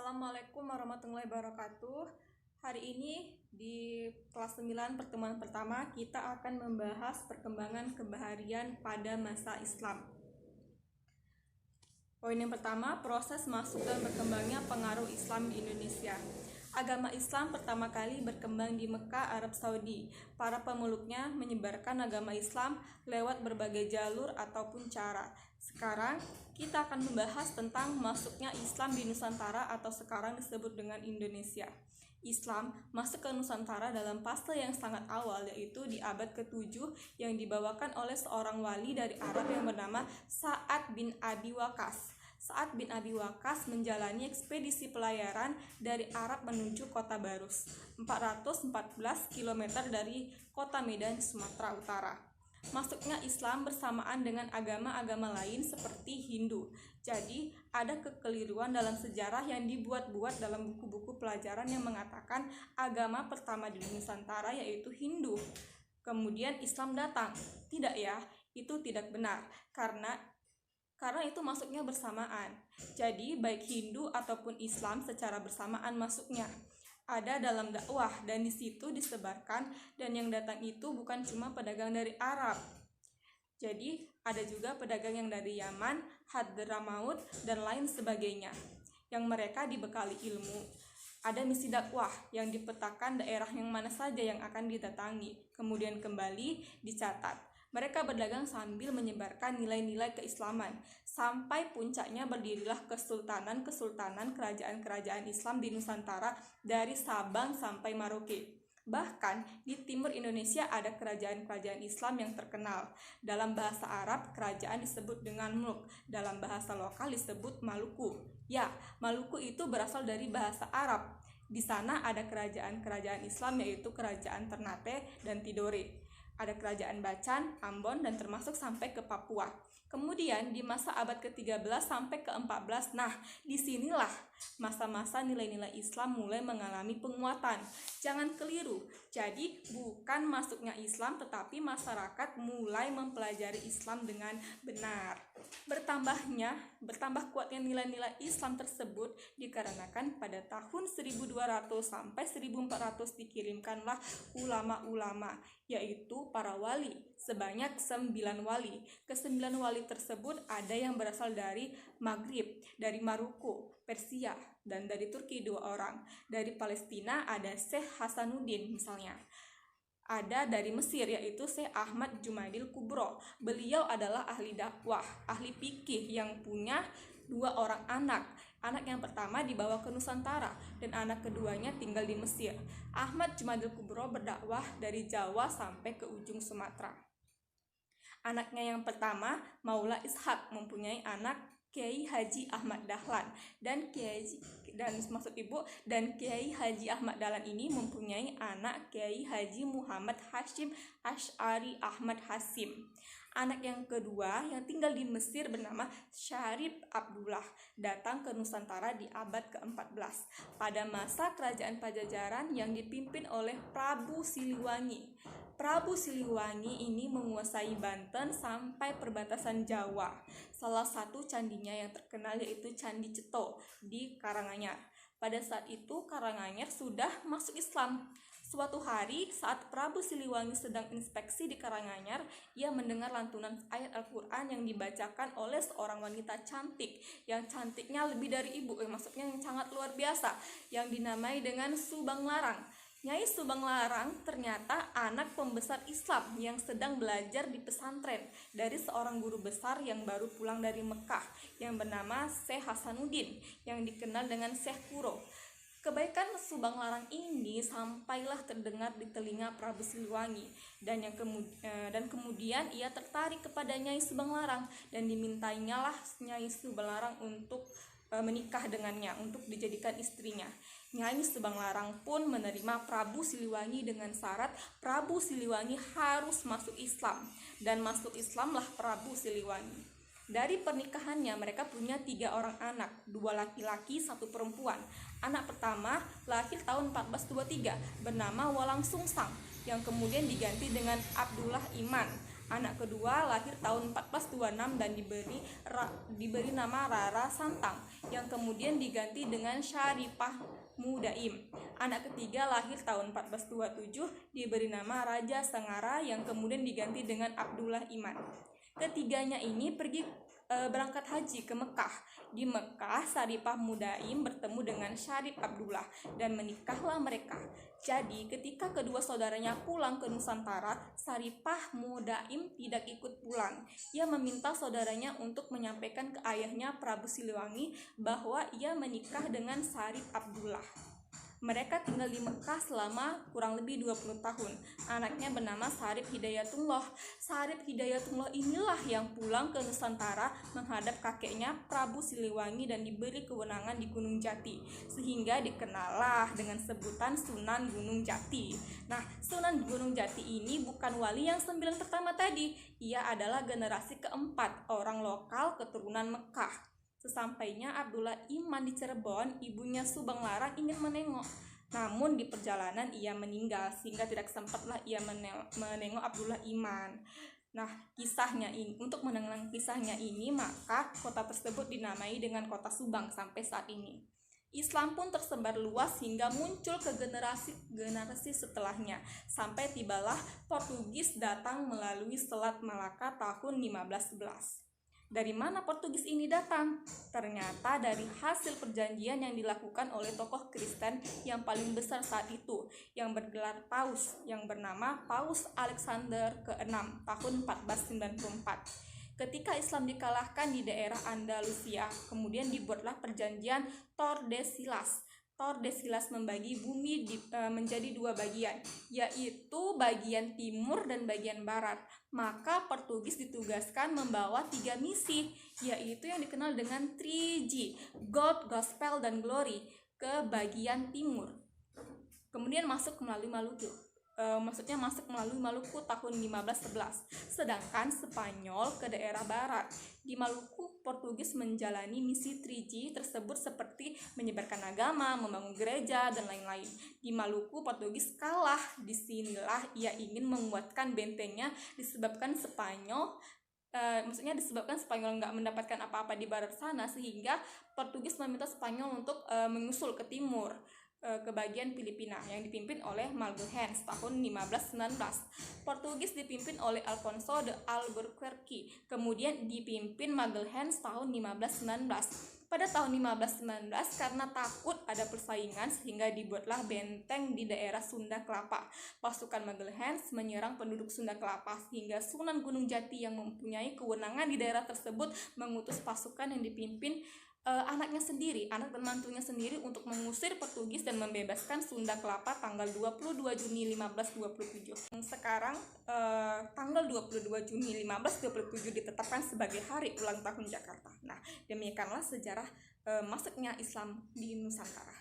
Assalamualaikum warahmatullahi wabarakatuh. Hari ini di kelas 9 pertemuan pertama kita akan membahas perkembangan kebaharian pada masa Islam. Poin yang pertama, proses masuk dan berkembangnya pengaruh Islam di Indonesia. Agama Islam pertama kali berkembang di Mekah, Arab Saudi. Para pemeluknya menyebarkan agama Islam lewat berbagai jalur ataupun cara. Sekarang kita akan membahas tentang masuknya Islam di Nusantara atau sekarang disebut dengan Indonesia. Islam masuk ke Nusantara dalam fase yang sangat awal, yaitu di abad ke-7 yang dibawakan oleh seorang wali dari Arab yang bernama Sa'ad bin Abi Waqqas. Sa'ad bin Abi Waqqas menjalani ekspedisi pelayaran dari Arab menuju kota Barus, 414 km dari kota Medan, Sumatera Utara. Masuknya Islam bersamaan dengan agama-agama lain seperti Hindu. Jadi, ada kekeliruan dalam sejarah yang dibuat-buat dalam buku-buku pelajaran yang mengatakan agama pertama di Nusantara yaitu Hindu. Kemudian Islam datang. Tidak ya, itu tidak benar. Karena itu masuknya bersamaan. Jadi, baik Hindu ataupun Islam secara bersamaan masuknya. Ada dalam dakwah dan di situ disebarkan, dan yang datang itu bukan cuma pedagang dari Arab. Jadi ada juga pedagang yang dari Yaman, Hadramaut, dan lain sebagainya yang mereka dibekali ilmu. Ada misi dakwah yang dipetakan daerah yang mana saja yang akan didatangi, kemudian kembali dicatat. Mereka berdagang sambil menyebarkan nilai-nilai keislaman. Sampai puncaknya berdirilah kesultanan-kesultanan kerajaan-kerajaan Islam di Nusantara dari Sabang sampai Merauke. Bahkan di timur Indonesia ada kerajaan-kerajaan Islam yang terkenal. Dalam bahasa Arab, kerajaan disebut dengan Mulk. Dalam bahasa lokal disebut Maluku. Ya, Maluku itu berasal dari bahasa Arab. Di sana ada kerajaan-kerajaan Islam yaitu kerajaan Ternate dan Tidore. Ada kerajaan Bacan, Ambon, dan termasuk sampai ke Papua. Kemudian di masa abad ke-13 sampai ke-14, nah disinilah masa-masa nilai-nilai Islam mulai mengalami penguatan. Jangan keliru, jadi bukan masuknya Islam tetapi masyarakat mulai mempelajari Islam dengan benar. Bertambah kuatnya nilai-nilai Islam tersebut dikarenakan pada tahun 1200 sampai 1400 dikirimkanlah ulama-ulama, yaitu para wali, sebanyak 9 wali. Ke-9 wali tersebut ada yang berasal dari Maghrib, dari Maroko, Persia, dan dari Turki 2 orang. Dari Palestina ada Syekh Hasanuddin misalnya. Ada dari Mesir yaitu Syekh Ahmad Jumadil Kubro. Beliau adalah ahli dakwah, ahli fikih yang punya 2 orang anak. Anak yang pertama dibawa ke Nusantara dan anak keduanya tinggal di Mesir. Ahmad Jumadil Kubro berdakwah dari Jawa sampai ke ujung Sumatera. Anaknya yang pertama, Maula Ishak, mempunyai anak Kiai Haji Ahmad Dahlan dan Kiai Haji Ahmad Dahlan ini mempunyai anak Kiai Haji Muhammad Hashim Asy'ari Ahmad Hasim. Anak yang kedua yang tinggal di Mesir bernama Syarif Abdullah datang ke Nusantara di abad ke-14 pada masa kerajaan Pajajaran yang dipimpin oleh Prabu Siliwangi. Prabu Siliwangi ini menguasai Banten sampai perbatasan Jawa. Salah satu candinya yang terkenal yaitu Candi Ceto di Karanganyar. Pada saat itu Karanganyar sudah masuk Islam. Suatu hari saat Prabu Siliwangi sedang inspeksi di Karanganyar, ia mendengar lantunan ayat Al-Quran yang dibacakan oleh seorang wanita cantik, yang cantiknya lebih dari ibu, maksudnya yang sangat luar biasa, yang dinamai dengan Subang Larang. Nyai Subang Larang ternyata anak pembesar Islam yang sedang belajar di pesantren dari seorang guru besar yang baru pulang dari Mekah yang bernama Syekh Hasanuddin yang dikenal dengan Syekh Kuro. Kebaikan Subang Larang ini sampailah terdengar di telinga Prabu Siliwangi dan kemudian ia tertarik kepada Nyai Subang Larang dan dimintainya lah Nyai Subang Larang untuk menikah dengannya, untuk dijadikan istrinya. Nyai Subang Larang pun menerima Prabu Siliwangi dengan syarat Prabu Siliwangi harus masuk Islam, dan masuk Islamlah Prabu Siliwangi. Dari pernikahannya mereka punya 3 orang anak, 2 laki-laki, 1 perempuan. Anak pertama lahir tahun 1423 bernama Walang Sungsang yang kemudian diganti dengan Abdullah Iman. Anak kedua lahir tahun 1426 dan diberi nama Rara Santang yang kemudian diganti dengan Syaripah Mudaim. Anak ketiga lahir tahun 1427 diberi nama Raja Sengara yang kemudian diganti dengan Abdullah Iman. Ketiganya ini berangkat haji ke Mekah. Di Mekah, Syaripah Mudaim bertemu dengan Syarif Abdullah dan menikahlah mereka. Jadi, ketika kedua saudaranya pulang ke Nusantara, Syaripah Mudaim tidak ikut pulang. Ia meminta saudaranya untuk menyampaikan ke ayahnya Prabu Siliwangi bahwa ia menikah dengan Syarif Abdullah. Mereka tinggal di Mekah selama kurang lebih 20 tahun. Anaknya bernama Syarif Hidayatullah. Syarif Hidayatullah inilah yang pulang ke Nusantara menghadap kakeknya Prabu Siliwangi dan diberi kewenangan di Gunung Jati, sehingga dikenallah dengan sebutan Sunan Gunung Jati. Nah, Sunan Gunung Jati ini bukan wali yang 9 pertama tadi. Ia adalah generasi keempat orang lokal keturunan Mekah. Sesampainya Abdullah Iman di Cirebon, ibunya Subang Larang ingin menengok. Namun di perjalanan ia meninggal sehingga tidak sempatlah ia menengok Abdullah Iman. Nah, untuk mengenang kisahnya ini, maka kota tersebut dinamai dengan kota Subang sampai saat ini. Islam pun tersebar luas hingga muncul ke generasi setelahnya, sampai tibalah Portugis datang melalui Selat Malaka tahun 1511. Dari mana Portugis ini datang? Ternyata dari hasil perjanjian yang dilakukan oleh tokoh Kristen yang paling besar saat itu, yang bergelar Paus, yang bernama Paus Alexander ke-6 tahun 1494. Ketika Islam dikalahkan di daerah Andalusia, kemudian dibuatlah perjanjian Tordesillas. Tordesillas membagi bumi menjadi dua bagian, yaitu bagian timur dan bagian barat. Maka Portugis ditugaskan membawa 3 misi, yaitu yang dikenal dengan 3G, Gold, Gospel, dan Glory, ke bagian timur. Kemudian masuk melalui Maluku. Masuk melalui Maluku tahun 1511, sedangkan Spanyol ke daerah barat. Di Maluku, Portugis menjalani misi 3G tersebut seperti menyebarkan agama, membangun gereja, dan lain-lain. Di Maluku, Portugis kalah. Disinilah ia ingin menguatkan bentengnya disebabkan Spanyol nggak mendapatkan apa-apa di barat sana, sehingga Portugis meminta Spanyol untuk menyusul ke timur, ke bagian Filipina yang dipimpin oleh Magalhães tahun 1519. Portugis dipimpin oleh Alfonso de Albuquerque, kemudian dipimpin Magalhães tahun 1519. Pada tahun 1519, karena takut ada persaingan sehingga dibuatlah benteng di daerah Sunda Kelapa. Pasukan Magalhães menyerang penduduk Sunda Kelapa sehingga Sunan Gunung Jati yang mempunyai kewenangan di daerah tersebut mengutus pasukan yang dipimpin anaknya sendiri, anak dan mantunya sendiri untuk mengusir Portugis dan membebaskan Sunda Kelapa tanggal 22 Juni 1527. Sekarang tanggal 22 Juni 1527 ditetapkan sebagai hari ulang tahun Jakarta. Nah, demikianlah sejarah masuknya Islam di Nusantara.